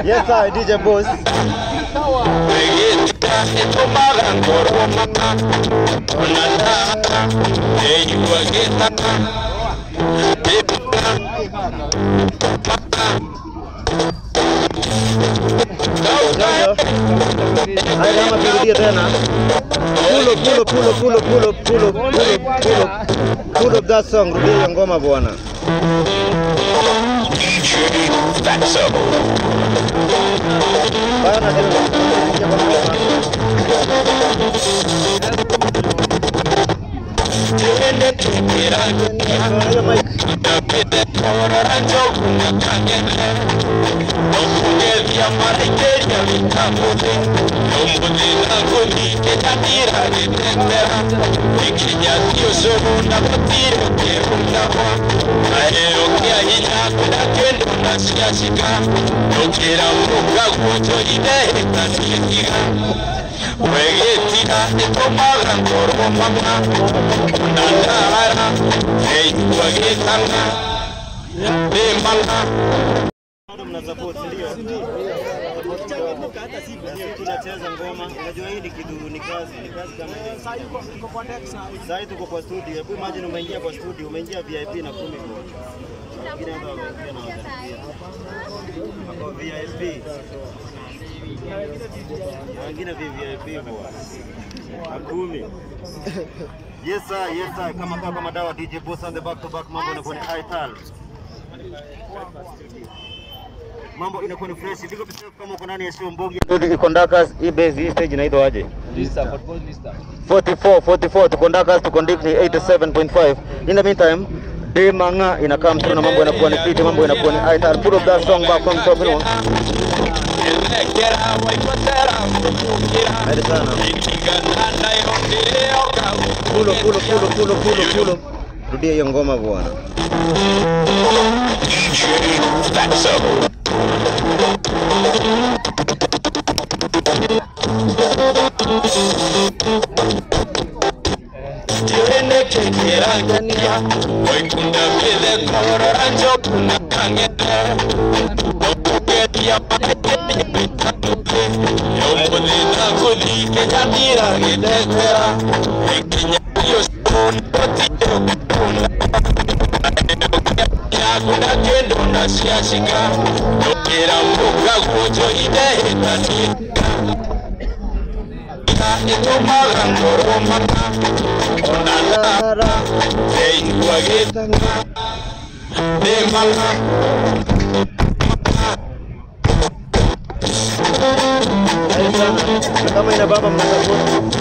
Yes, I DJ Boss. Pull up that song, rudia ngoma bwana. That's up. Bana mnasupport ndio. Hata siku tunacheza ngoma. Unajua hii ni kitu ni kazi kama sasa yuko kwa deck sasa tuko kwa studio. Hebu imagine umeingia kwa studio, umeingia VIP na 10 kwa. Lakini hata wengine na VIP. Wengine VIP kwa 10. Yes sir, kama dawa DJ Boss on the back to back, mambo yanakuwa ni high tal. Mambo inakuwa ni fresh. Big up kama uko ndani ya show Mbogi. Ndio conductors hii base hii stage inaitwa aje? Lista, football lista. 44 to conductors to conduct 87.5. In the meantime, Demanga ina come through na mambo yanakuwa ni fit, mambo yanakuwa ni high tal. Put up that song back from top, you know. Hadi sana. Pulo. Rudia hiyo ngoma bwana. That's up. Kama ina baba mnasupport.